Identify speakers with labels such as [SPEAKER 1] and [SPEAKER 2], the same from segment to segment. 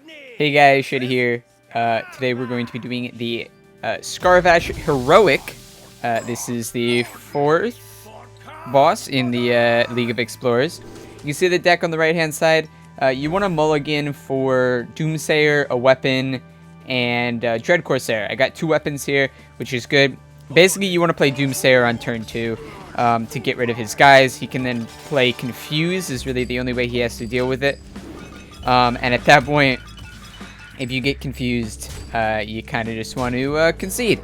[SPEAKER 1] Hey guys, Shady here. Today we're going to be doing the Scarvash Heroic. This is the 4th boss in the League of Explorers. You can see the deck on the right hand side. You want to mulligan for Doomsayer, a weapon, and Dread Corsair. I got 2 weapons here, which is good. Basically, you want to play Doomsayer on turn 2 to get rid of his guys. He can then play Confuse, is really the only way he has to deal with it. And at that point, if you get confused, you kind of just want to concede.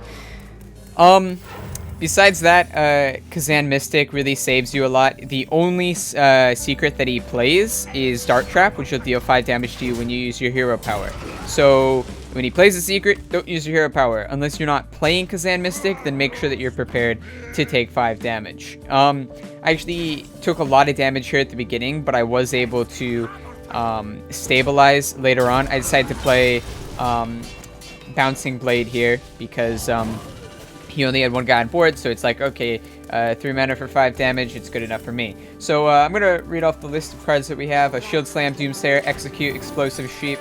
[SPEAKER 1] Besides that, Kazan Mystic really saves you a lot. The only secret that he plays is Dart Trap, which will deal 5 damage to you when you use your hero power. So when he plays a secret, don't use your hero power. Unless you're not playing Kazan Mystic, then make sure that you're prepared to take 5 damage. I actually took a lot of damage here at the beginning, but I was able to stabilize later on. I decided to play Bouncing Blade here because he only had 1 guy on board, so it's like, okay, 3 mana for 5 damage, it's good enough for me. So I'm going to read off the list of cards that we have. A Shield Slam, Doomsayer, Execute, Explosive Sheep,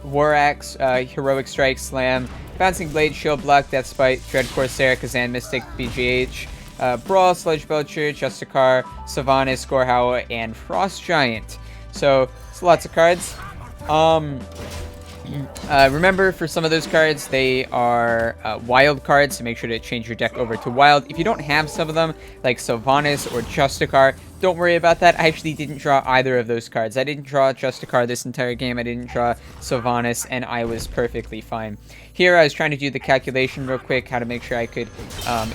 [SPEAKER 1] War Axe, Heroic Strike, Slam, Bouncing Blade, Shield Block, Death Spite, Dread Corsair, Kazan Mystic, BGH, Brawl, Sledge Belcher, Justicar, Sylvanas, Gorehowl, and Frost Giant. So, it's lots of cards. Remember, for some of those cards, they are wild cards, so make sure to change your deck over to wild. If you don't have some of them, like Sylvanas or Justicar, don't worry about that. I actually didn't draw either of those cards. I didn't draw Justicar this entire game. I didn't draw Sylvanas, and I was perfectly fine. Here, I was trying to do the calculation real quick, how to make sure I could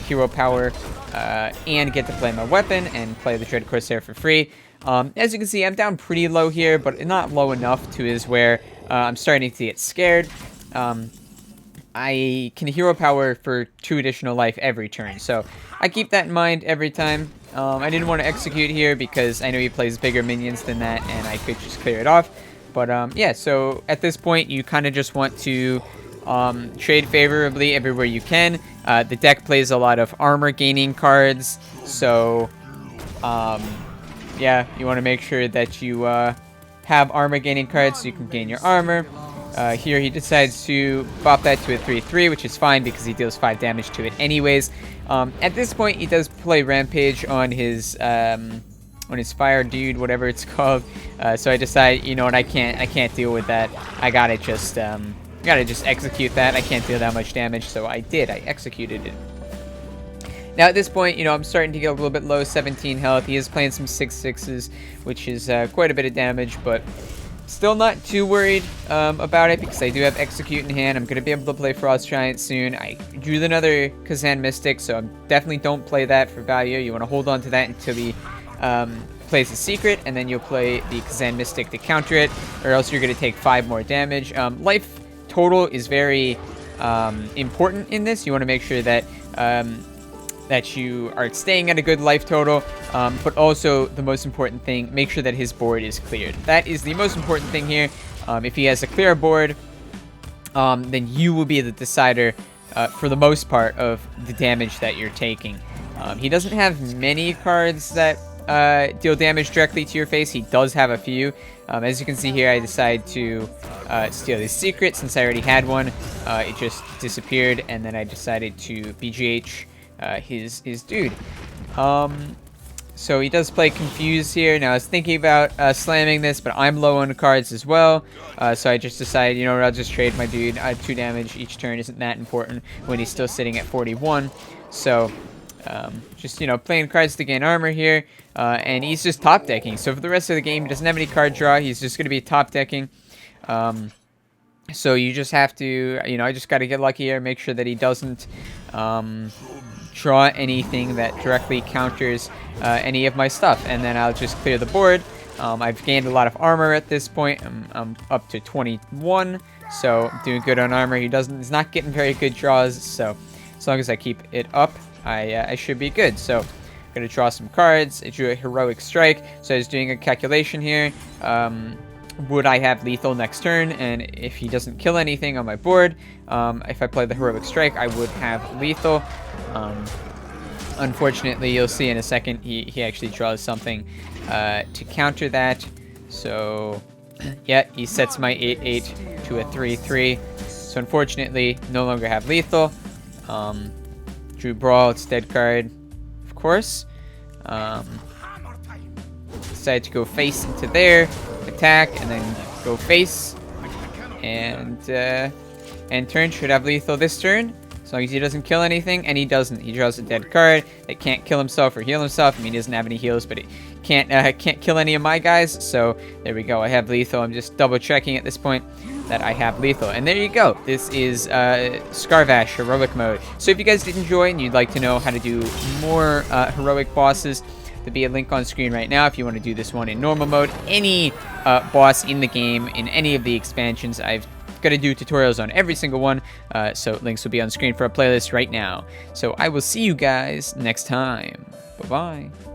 [SPEAKER 1] hero power and get to play my weapon and play the Dread Corsair for free. As you can see, I'm down pretty low here, but not low enough to is where I'm starting to get scared. I can hero power for 2 additional life every turn, so I keep that in mind every time. I didn't want to execute here because I know he plays bigger minions than that, and I could just clear it off. But yeah, so at this point, you kind of just want to trade favorably everywhere you can. The deck plays a lot of armor gaining cards, so yeah, you want to make sure that you have armor gaining cards so you can gain your armor. Here he decides to bop that to a 3/3, which is fine because he deals 5 damage to it anyways. At this point, he does play Rampage on his fire dude, whatever it's called. So I decide, you know what, I can't deal with that. I gotta just execute that. I can't deal that much damage, so I did. I executed it. Now at this point, you know, I'm starting to get a little bit low, 17 health. He is playing some 6/6s, which is quite a bit of damage, but still not too worried about it because I do have Execute in hand. I'm going to be able to play Frost Giant soon. I drew another Kazan Mystic, so definitely don't play that for value. You want to hold on to that until he plays a secret, and then you'll play the Kazan Mystic to counter it, or else you're going to take 5 more damage. Life total is very important in this. You want to make sure that that you are staying at a good life total, but also the most important thing, make sure that his board is cleared. That is the most important thing here. If he has a clear board, then you will be the decider for the most part of the damage that you're taking. He doesn't have many cards that deal damage directly to your face. He does have a few. As you can see here, I decided to steal his secret since I already had one. It just disappeared, and then I decided to BGH his dude. So he does play Confuse here. Now I was thinking about slamming this, but I'm low on cards as well. So I just decided, you know what, I'll just trade my dude. I have 2 damage each turn. Isn't that important when he's still sitting at 41? So just, you know, playing cards to gain armor here. And he's just top decking. So for the rest of the game, he doesn't have any card draw. He's just going to be top decking. So you just have to, you know, I just got to get lucky here. Make sure that he doesn't draw anything that directly counters any of my stuff, and then I'll just clear the board. I've gained a lot of armor at this point. I'm up to 21, so I'm doing good on armor. He's not getting very good draws, so as long as I keep it up, I should be good. So I'm gonna draw some cards. I drew a Heroic Strike, so I was doing a calculation here. Would I have lethal next turn? And if he doesn't kill anything on my board, if I play the Heroic Strike, I would have lethal. Unfortunately, you'll see in a second, he actually draws something to counter that. So Yeah, he sets my 8/8 to a 3/3. So unfortunately, no longer have lethal. Drew Brawl, it's dead card, of course. Decided to go face into there, attack, and then go face. And turn should have lethal this turn, as long as he doesn't kill anything, and he doesn't. He draws a dead card that can't kill himself or heal himself. I mean, he doesn't have any heals, but he can't kill any of my guys. So there we go. I have lethal. I'm just double checking at this point that I have lethal. And there you go. This is Scarvash Heroic mode. So if you guys did enjoy and you'd like to know how to do more heroic bosses, there'll be a link on screen right now if you want to do this one in normal mode. Any boss in the game, in any of the expansions, I've got to do tutorials on every single one. So links will be on screen for a playlist right now. So I will see you guys next time. Bye-bye.